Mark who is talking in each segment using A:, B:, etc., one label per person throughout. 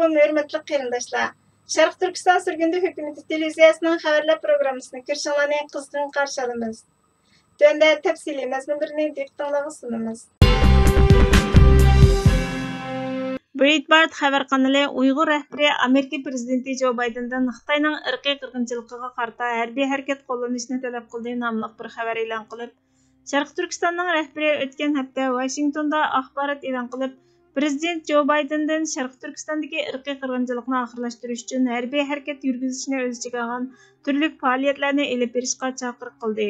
A: Assalamualaikum hörmətli qərindaşlar. Şərq Türkistan sürgündü hökuməti televiziyasının xəbərlər proqramısını görüşənlərni qızğın qarşı alırıq. Tövəndə təfsili məzmunlarını diqqətinizə sunumuz. Breitbart xəbər kanalı Uyğur rəhbəri Amerika prezidenti Joe Biden'dan Xitayning irqiy qirg'inchiligiga qarshi harbiy harakat qo'llanishni talab qildi nomli bir xabar e'lon qilib, Şərq Türkistanning rəhbəri o'tgan hafta Washingtonda axborot e'lon qilib, Prezident Joe Biden'dan Şərq Türkistandagi irqiy qirg'inchilikni oxirlashtirish uchun harbiy harakat yurgizishni o'z ichiga olgan turli faoliyatlarni elib berishga chaqiriq qildi.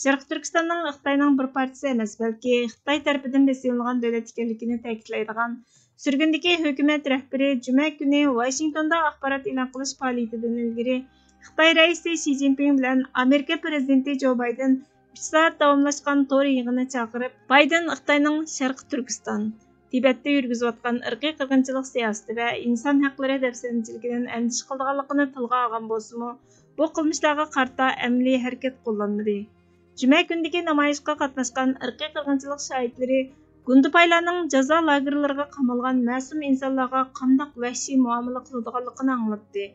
A: Şərq Türkistanning Xitoyning bir partisi emas, balki Xitoy tarafidan besilgan davlat ekanligini ta'kidlaydigan sürgündagi hukumat rahbari juma kuni Washingtonda axborot e'lon qilish faoliyatidan ilgari Xitoy raisi Xi Jinping bilan Amerika prezidenti Joe Biden 3 soat davomlashgan to'g'ri yig'inni chaqirib, Biden Xitoyning Şərq Türkistan Tibet'te yürgüzüvatkan irqiy qirg'inchilik siyosati va inson haqlari dafsanchiligidan andish qilganligini tilga olgan bo'lsa-mu, bu qilmishlarga qarta amaliy harakat qo'llanmadi. Juma kundagi namoyishga qatnashgan irqiy qirg'inchilik shohidlari Gundupaylarning jazo lagerlariga qamalgan ma'sum insonlarga qanday vahshiy muomala qiladiganligini anglatdi.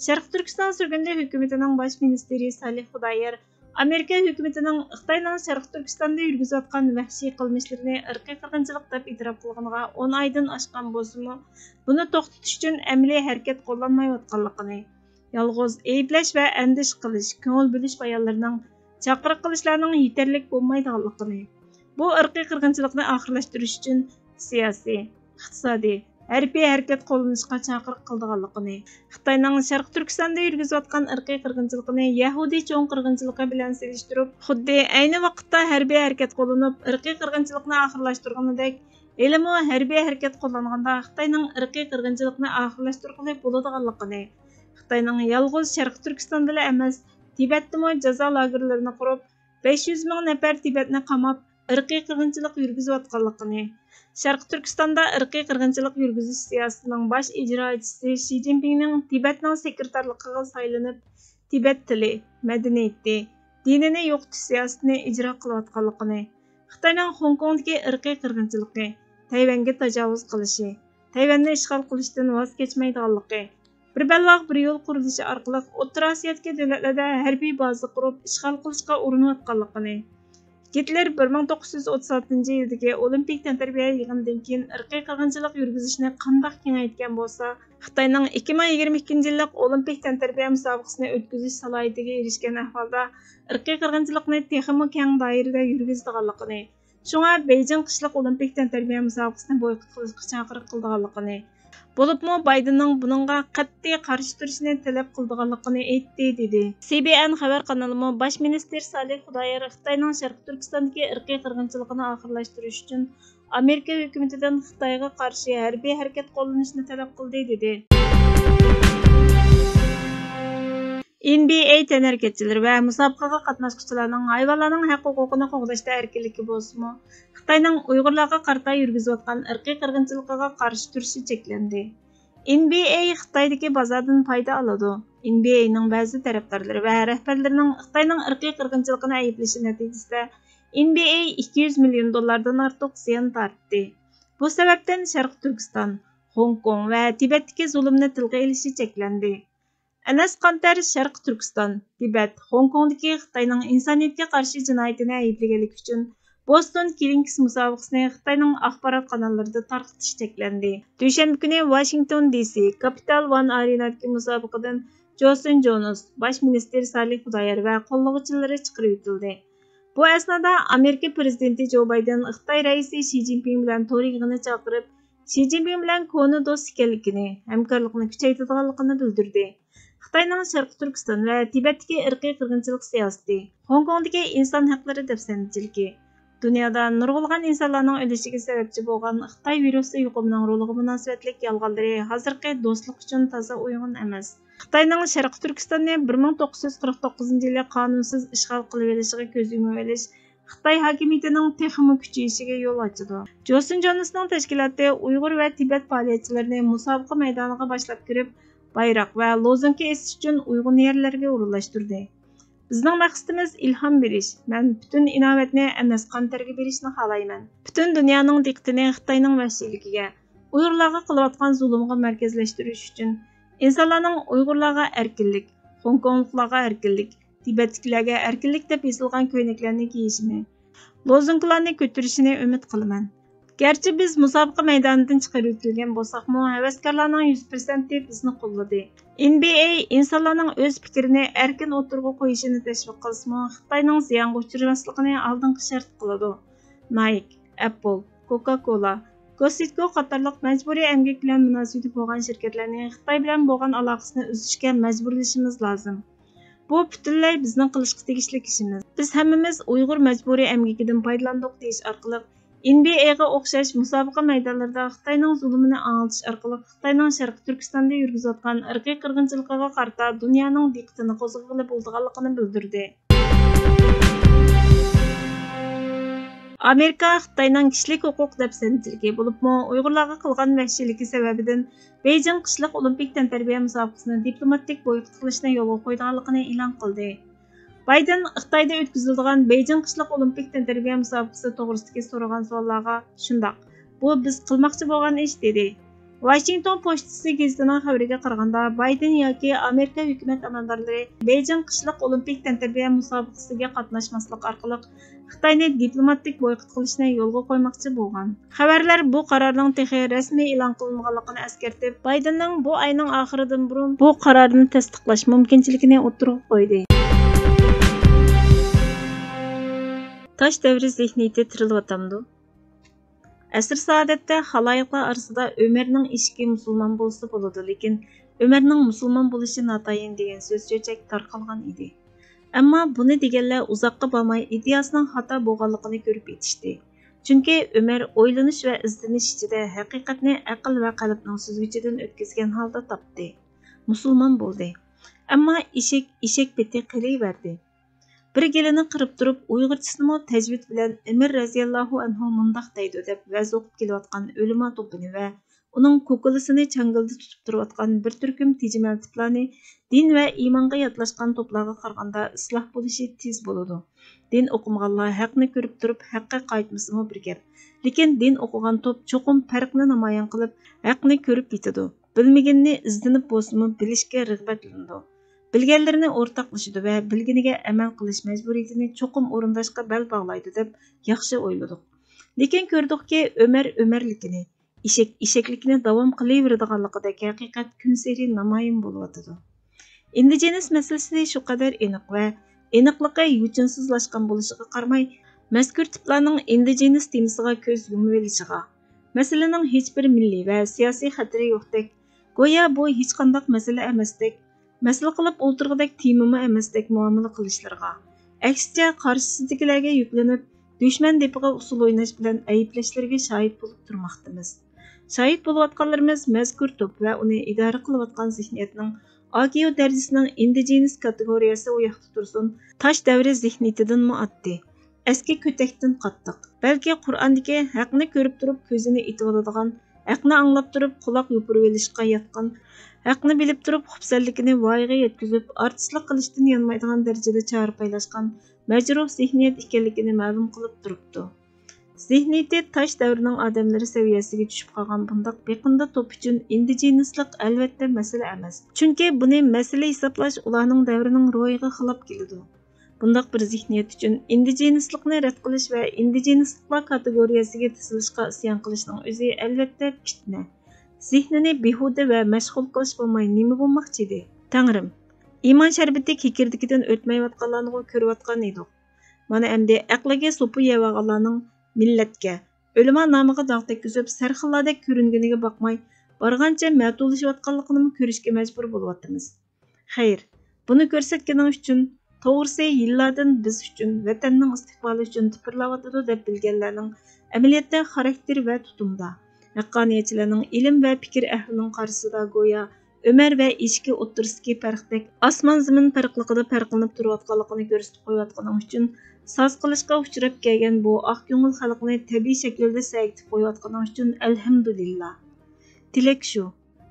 A: Şərq Türkistan sürgündü hukumatining bosh ministri Salih Xudoyer Amerika hukumatining Xitoyning Şərq Türkistanda yurgizayotgan vahshiy qilmishlarini irqiy qirg'inchilik deb e'tirof qilganiga 10 oydan oshgan bo'lsa-mu, buni to'xtatish uchun amaliy harakat qo'llanmayotganligini, yolg'iz ayblash va andish qilish, ko'ngil bo'lish bayonlarining chaqiriq qilishlarning yetarli bo'lmaydiganligini, bu irqiy qirg'inchilikni oxirlashtirish uchun siyosiy, iqtisodiy harbiy harakat qo'llanishga chaqiriq qildiganligini, Xitoyning Şərq Türkistanda yurgizayotgan irqiy qirg'inchilikni Yahudiy cho'ng qirg'inchiligi bilan selishtirib, xuddi ayni vaqtda harbiy harakat qo'llanib, irqiy qirg'inchilikni oxirlashtirganidek, elimi harbiy harakat qo'llanganda Xitoyning irqiy qirg'inchilikni oxirlashtirgani bo'ladiganligini, Xitoyning yolg'iz Şərq Türkistanda emas, Tibetda jazo lagerlarini qurib, 500 ming nafar Tibetni qamab, irqiy qirg'inchilik yurgizayotganligini, Şərq Türkistanda irqiy qirg'inchilik yurgizish siyosatining bosh ijrochisi Xi Jinpingning Tibetning sekretarligiga saylanib, Tibet tili, madaniyati, dinini yo'qotish siyosatini ijro qilayotganligini, Xitoyning Hong Kongdagi irqiy qirg'inchiligi, Tayvanga tajovuz qilishi, Tayvanni ishg'ol qilishdan voz kechmaydiganligi, bir balvoq bir yo'l qurilishi orqali O'rta Osiyodagi davlatlarda harbiy baza qurib, ishg'ol qilishga urinayotganligini, Hitler 1936-yildagi Olimpik tantaribiya yig'inidan keyin irqiy qirg'inchilik yurgizishni qanday kengaytgan bo'lsa, Xitoyning 2022-yillik Olimpik tantaribiya musobaqasini o'tkazish salohiyatiga erishgan ahvolda irqiy qirg'inchilikni texnik keng doirada yurgizadiganligini, shunga Beijing qishliq Olimpik tantaribiya musobaqasini boykot qilishga chaqiriq qildiganligini, bo'libmi Bidenning buningga qat'iy qarshi turishni talab qildiganligini aytdi dedi. CBN xabar kanalimi bosh ministr Salih Xudoyer Xitoyning Şərq Türkistandagi irqiy qirg'inchiligini oxirlashtirish uchun Amerika hukumatidan Xitoyga qarshi harbiy harakat qo'llanishni talab qildi dedi. NBA tanarkatchilari va musobaqaga qatnashuvchilarning hayvonlarning haq-huquqini qo'g'dashda erkinligi bo'lsa-mu, Xitoyning Uyg'urlarga qarshi yurgizayotgan irqiy qirg'inchiligiga qarshi turishi cheklandi. NBA Xitoydagi bozordan foyda oladi. NBAning ba'zi tarafdorlari va rahbarlarining Xitoyning irqiy qirg'inchiligini ayblashi natijasida NBA 200 million dollardan ortiq ziyon tortdi. Bu sababdan Şərq Türkistan, Hong Kong va Tibetdagi zulmni tilga olishi cheklandi. Anas Qantar Şərq Türkistan, Tibet, Hong Kongdagi Xitoyning insoniyatga qarshi jinoyatini ayblaganlik uchun Boston Kings musobaqasini Xitoyning axborot kanallarida tarqatish cheklandi. Dushanba kuni Washington DC Capital One Arena'dagi musobaqadan Johnson Jones, bosh ministr Salih Xudoyer va qo'llovchilari chiqarib o'tildi. Bu asnoda Amerika prezidenti Joe Biden Xitoy raisi Xi Jinping bilan to'g'ri yig'inni chaqirib, Xi Jinping bilan ko'ni do'st ekanligini, hamkorlikni kuchaytirganligini bildirdi. Xitoyning Şərq Türkistan va Tibetdagi irqiy qirg'inchilik siyosati, Hong Kongdagi inson haqlari dafsanchiligi, dunyoda nurg'ulg'an insonlarning o'lishiga sababchi bo'lgan Xitoy virusi yuqumining roliga munosabatlik yolg'onlari hozirgi do'stlik uchun toza uyg'un emas. Xitoyning Şərq Türkistonni 1949-yili qonunsiz ishg'ol qilib olishiga ko'z yumib olish Xitoy hokimiyatining texnik kuchayishiga yo'l ochadi. Johnson Jonesning tashkiloti Uyg'ur va Tibet faoliyatchilarini musobaqa maydoniga boshlab kirib, bayroq va lozunka esish uchun uyg'un yerlarga o'rinlashtirdi. Bizning maqsadimiz ilhom berish. Men butun inovatni Anas Qantarga berishni xohlayman. Butun dunyoning diqqatini Xitoyning vahshiyligiga, Uyg'urlarga qilayotgan zulmga markazlashtirish uchun insonlarning Uyg'urlarga erkinlik, Hongkongliklarga erkinlik, Tibetliklarga erkinlik deb yozilgan ko'ylaklarni kiyishini, lozunkalarni ko'tarishini umid qilaman. Gerçi biz musobaqa maydonidan chiqarib o'tilgan bo'lsakmi, havaskorlarning 100% bizni qo'lladi. NBA insonlarning o'z fikrini erkin o'tirg'a qo'yishini tashviq qilsa, Xitoyning ziyonga uchramasligini oldingi shart qiladi. Nike, Apple, Coca-Cola, Costco qatorliq majburiy emgak bilan munosabati bo'lgan shirkatlarning Xitoy bilan bo'lgan aloqasini uzishga majburlashimiz lozim. Bu butunlay bizning qilishga tegishli ishimiz. Biz hammamiz Uyg'ur majburiy emgakidan foydalandik deyish orqali NBA'ga o'xshash musobaqa maydonlarida Xitoyning zulmini anglatish orqali Xitoyning Sharqiy Turkistonda yurgizayotgan irqiy qirg'inchiligiga qarata dunyoning diqqatini qo'zg'ag'ili bo'lganligini bildirdi. Amerika Xitoyning kishilik huquq dafsanchiligi bo'libmi, Uyg'urlarga qilgan vahshiyligi sababidan Beijing qishliq olimpik tantarbiya musobaqasini diplomatik boykot qilishni yo'lga qo'yganligini e'lon qildi. Bayden Xitoyda o'tkaziladigan Beijing qishliq olimpik tantarbiya musobaqasi to'g'risidagi so'ragan savollarga shundoq, bu biz qilmoqchi bo'lgan ish dedi. Washington Postasi gazetining xabariga qaraganda, Bayden yoki Amerika hukumat amaldorlari Beijing qishliq olimpik tantarbiya musobaqasiga qatnashmaslik orqali Xitoyni diplomatik boykot qilishni yo'lga qo'ymoqchi bo'lgan. Xabarlar bu qarorning texi rasmiy e'lon qilinganligini eskartib, Baydenning bu oyning oxiridan burun bu qarorni tasdiqlash mumkinchiligini o'tirg'a qo'ydi. Taş devri zihniyeti tirilyaptımdı. Asr saadetde halayiqlar arasında Ömer'nin eşki musulman bolsa boladı, lekin Ömer'nin musulman bolishi natayin degan söz cho'chak tarqalgan edi. Ammo buni deganlar uzoqqa bormay ideyasining xato bo'lganligini ko'rib yetishdi. Chunki Ömer o'ylanish va izlanish ichida haqiqatni aql va qalbning suzgichidan o'tkazgan holda topdi. Musulman bo'ldi. Ammo eshak beti qiliverdi. Bir gelini qirib turib, Uyg'urchasini tajvid bilan Emir raziyallohu anhu mundaq deydi deb vaz o'qib kelayotgan o'lima to'pini va uning ko'kilisini changilda tutib turayotgan bir turkum tijmal tiplarni din va iymonga yotlashgan to'plarga qaraganda isloh bo'lishi tez bo'ladi. Din o'qimaganlar haqni ko'rib turib, haqqa qaytmasimi bir gap. Lekin din o'qigan to'p cho'qim farqni namoyon qilib, haqni ko'rib yetadi. Bilmaganni izlanib bo'lsa-mu bilishga rag'batlanadi. Bilganlarini o'rtoqlashadi va bilganiga amal qilish majburiyatini cho'qim o'rindashga bel bog'laydi deb yaxshi o'yladik. Lekin ko'rdikki, Ömer Ömerlikini, eshaklikini davom qilaveradiganligidagi haqiqat kun sari namoyon bo'lyotidi. Indigenes masalasi shu qadar aniq va aniqligi yuchinsizlashgan bo'lishiga qaramay, mazkur tiplarning indigenes temasiga ko'z yumilishiga, masalaning hech bir milliy va siyosiy xatiri yo'qdek, go'yo bu hech qanday masala emasdek, masala qilib o'ltirg'idek temimi emasdek muomala qilishlariga, aksicha qarshisidagilarga yuklanib, dushman depiga usul o'ynash bilan ayblashlariga shohid bo'lib turmoqdamiz. Shohid bo'layotganlarimiz mazkur to'p va uni idora qilayotgan zihniyatning IQ darajasining indigenes kategoriyasi u yoqda tursin, tosh davri zihniyatidan muaddi, eski ko'takdan qattiq, balki Qur'ondagi haqni ko'rib turib ko'zini etib oladigan, haqni anglab turib quloq yopirib olishga yotgan, haqni bilib turib xubsallikini voyaga yetkazib, artistlik qilishdan yonmaydigan darajada chorpaylashgan majruh zihniyat ekanligini ma'lum qilib turibdi. Zihniyati tosh davrining odamlari saviyasiga tushib qolgan bundaq beqinda to'p uchun indigeneslik albatta masala emas. Chunki buni masala hisoblash ularning davrining ro'yiga xilof keladi. Bundaq bir zihniyat uchun indigeneslikni rad qilish va indigenesliklar kategoriyasiga tizilishga isyon qilishning o'zi albatta fitna. Zihnini behuda va mashg'ul qilish bo'lmay nima bo'lmoqchi edi? Tangrim, iymon sharbati kekirdikidan o'tmayotganlarni ko'rayotgan edik. Mana endi aqliga so'pi yevaganlarning millatga, o'lima nomiga dog' tekkizib, sarxillardek ko'ringaniga boqmay, borgancha ma'tullashayotganligini ko'rishga majbur bo'lyapmiz. Xayr, buni ko'rsatganing uchun to'g'risi yillardan biz uchun, vatanning istiqboli uchun tipirlayotidi deb bilganlarning amaliyotda xarakter va tutumda, haqqoniyatchilarning ilm va fikr ahlining qarshisida go'yo Ömer va eshki o'ttirsidagi farqdek osmon zamin farqligida farqlanib turayotganligini ko'rsatib qo'yayotganing uchun soz qilishga uchrab kelgan bu oq ko'ngil xalqni tabiiy shaklda saytib qo'yayotganing uchun alhamdulillah. Tilak shu,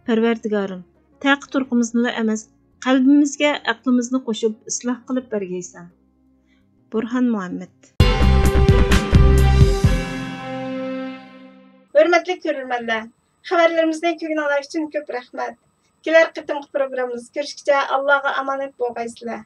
A: Parvardigorim, taqi turqimizni emas, qalbimizga aqlimizni qo'shib isloh qilib bergaysan. Burhan Muhammad.
B: Hürmetli görürmenler,
A: Xəbərlərimizni köngünün üçün köp rəhmət. Kelər qitimki proqramımız görüşkəcə Allah'a emanet bolğaysızlar.